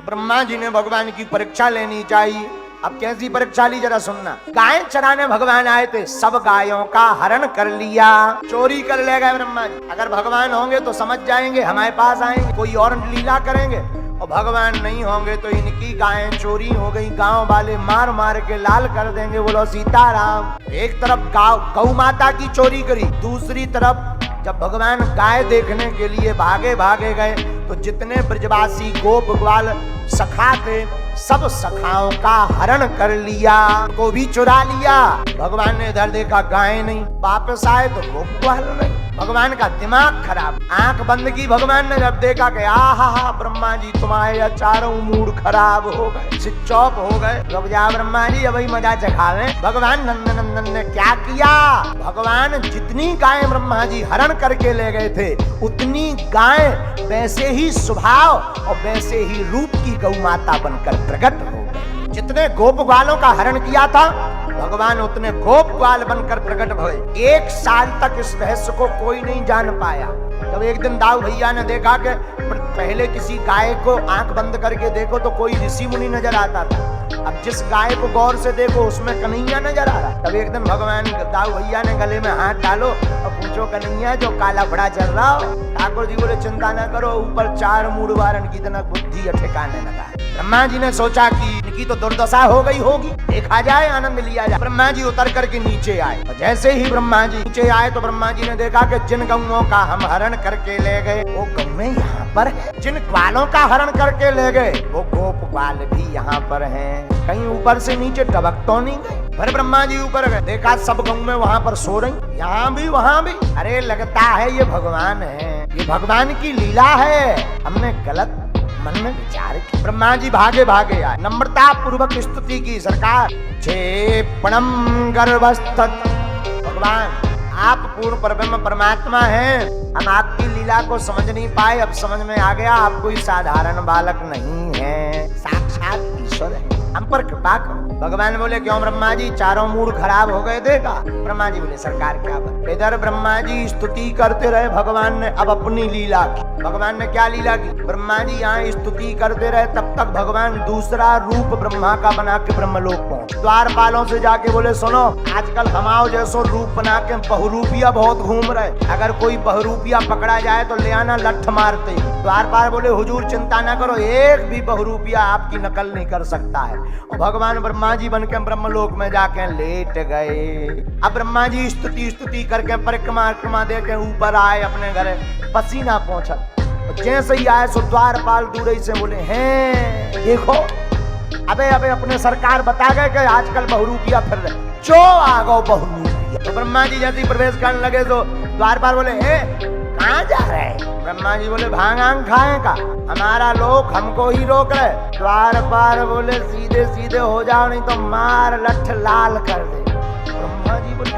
ब्रह्मा जी ने भगवान की परीक्षा लेनी चाहिए। अब कैसी परीक्षा ली जरा सुनना। गाय चराने भगवान आए थे, सब गायों का हरण कर लिया, चोरी कर ले गए ब्रह्मा जी। अगर भगवान होंगे तो समझ जाएंगे, हमारे पास आएंगे, कोई और लीला करेंगे। और भगवान नहीं होंगे तो इनकी गायें चोरी हो गई, गांव वाले मार मार के लाल कर देंगे। बोलो सीताराम। एक तरफ गौ माता की चोरी करी, दूसरी तरफ जब भगवान गाय देखने के लिए भागे भागे गए तो जितने ब्रजवासी गोप ग्वाल सखा थे, सब सखाओं का हरण कर लिया, को भी चुरा लिया। भगवान ने इधर देखा गाय नहीं, वापस आए तो गोप ग्वाल नहीं। भगवान का दिमाग खराब, आंख बंद की। भगवान ने जब देखा कि आहा ब्रह्मा जी तुम्हारे चारों मूड खराब हो गए, स्विच ऑफ हो गए, रुक जा ब्रह्मा जी अभी मजा चखावे। भगवान नंदन ने क्या किया, भगवान जितनी गाय ब्रह्मा जी हरण करके ले गए थे उतनी गाय वैसे ही स्वभाव और वैसे ही रूप की गौ माता बनकर प्रकट हो गई। जितने गोप ग्वालों का हरण किया था भगवान उतने गोप ग्वाल बनकर प्रकट हुए। 1 साल तक इस रहस्य को कोई नहीं जान पाया। जब एक दिन दाऊ भैया ने देखा कि पहले किसी गाय को आंख बंद करके देखो तो कोई ऋषि मुनि नजर आता था, अब जिस गाय को गौर से देखो उसमें कन्हैया नजर आ रहा। तब एक दिन भगवान दाऊ भैया ने गले में हाथ डालो और पूछो कन्हैया जो काला बड़ा चल रहा हो। ठाकुर जी बोले चिंता न करो, ऊपर 4 मूड वारण की तरह बुद्धि ठिकाने लगा। ब्रह्मा जी ने सोचा कि इनकी तो दुर्दशा हो गई होगी, देखा जाए आनंद लिया जाए। ब्रह्मा जी उतर करके नीचे आए, जैसे ही ब्रह्मा जी नीचे आए तो ब्रह्मा जी ने देखा कि जिन गौओं का हम हरण करके ले गए वो गौएं यहाँ पर, जिन ग्वालों का हरण करके ले गए वो गोप ग्वाल भी यहाँ पर हैं। कहीं ऊपर से नीचे टबक तो नहीं गए। फिर ब्रह्मा जी ऊपर गए, देखा सब गौएं वहाँ पर सो रही, यहाँ भी वहाँ भी। अरे लगता है ये भगवान है, ये भगवान की लीला है, हमने गलत मन में विचार किया। ब्रह्मा जी भागे भागे आए, नम्रता पूर्वक स्तुति की। सरकार क्षेपणम गर्भस्थ, भगवान आप पूर्ण परब्रह्म परमात्मा हैं, हम आपकी लीला को समझ नहीं पाए, अब समझ में आ गया आप कोई साधारण बालक नहीं है, साक्षात ईश्वर है, हम पर कृपा करो। भगवान बोले क्यों ब्रह्मा जी, चारों मूड खराब हो गए देखा। ब्रह्मा जी बोले सरकार क्या बात। इधर ब्रह्मा जी स्तुति करते रहे, भगवान ने अब अपनी लीला की। भगवान ने क्या लीला की, ब्रह्मा जी यहाँ स्तुति करते रहे, तब तक भगवान दूसरा रूप ब्रह्मा का बना के ब्रह्मलोक पहुंचे। द्वारपालों से जाके बोले सुनो, आजकल हमाओ जैसो रूप बना के बहुरूपिया बहुत घूम रहे, अगर कोई बहुरूपिया पकड़ा जाए तो ले आना लठ मारते। द्वारपाल बोले हुजूर चिंता न करो, एक भी बहुरूपिया आपकी नकल नहीं कर सकता है। और भगवान ब्रह्मा जी बन के ब्रह्मलोक में जाके लेट गए। अब ब्रह्मा जी स्तुति करके परिक्रमा दे के ऊपर आए अपने घर, पसीना पहुंचा। जैसे ही आए सो द्वारपाल दूर से बोले हैं देखो, अबे अपने सरकार बता गए कि आजकल बहुरूपिया फिर रहे, जो आ गो बहुरूपिया। तो ब्रह्मा जी जैसे ही प्रवेश करने लगे तो द्वारपाल बोले कहाँ जा रहे हैं। ब्रह्मा जी बोले भांग खाए का, हमारा लोग हमको ही रोक रहे। द्वारपाल बोले सीधे सीधे हो जाओ नहीं तो मार लठ लाल कर दे। ब्रह्मा जी बोले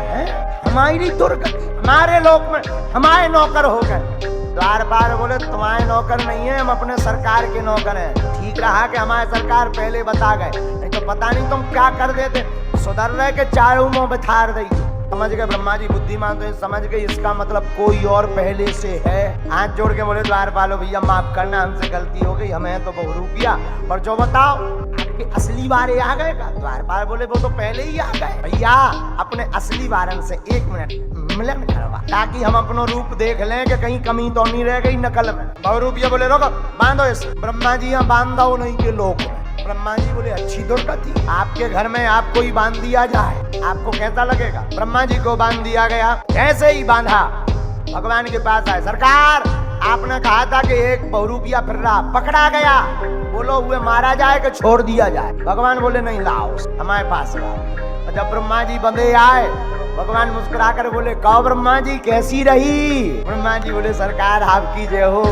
हमारी दुर्गति, हमारे लोक में हमारे नौकर हो गए। द्वारपाल बोले तुम्हारे नौकर नहीं है, हम अपने सरकार के नौकर हैं। ठीक रहा कि हमारे सरकार पहले बता गए, नहीं तो पता नहीं तुम क्या कर देते, सुधर रहे के चारों मुंह बिठार रही। समझ गए ब्रह्मा जी बुद्धिमान, तो समझ गए इसका मतलब कोई और पहले से है। हाथ जोड़ के बोले द्वारपालो भैया माफ करना, हमसे गलती हो गई, हमें तो बहुरूपिया, और जो बताओ आपके असली वारे आ गए का। द्वारपाल बोले वो तो पहले ही आ गए। भैया अपने असली वारन से 1 मिनट मिलन करवा, ताकि हम अपनो रूप देख लें कि कहीं कमी तो नहीं रह गई नकल में। बहुरूपिया बोले रोको बांधो इसे। ब्रह्मा जी यहाँ बांधो नहीं के लोग। ब्रह्मा जी बोले अच्छी दुर्गति, आपके घर में आपको ही बांध दिया जाए, आपको कैसा लगेगा। ब्रह्मा जी को बांध दिया गया। जैसे ही बांधा भगवान के पास आए, सरकार आपने कहा था कि एक बहुरूपिया फिर रहा, पकड़ा गया, बोलो हुए मारा जाए कि छोड़ दिया जाए। भगवान बोले नहीं लाओ हमारे पास लाओ। जब ब्रह्मा जी बंधे आए भगवान मुस्कुरा कर बोले कहो ब्रह्मा जी कैसी रही। ब्रह्मा जी बोले सरकार आपकी जय हो,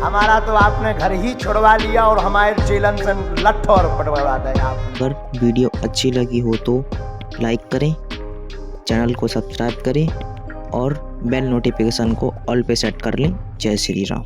हमारा तो आपने घर ही छुड़वा लिया और हमारे चेलन से लठ और पटवा दिया। अगर वीडियो अच्छी लगी हो तो लाइक करें, चैनल को सब्सक्राइब करें और बेल नोटिफिकेशन को ऑल पे सेट कर लें। जय श्री राम।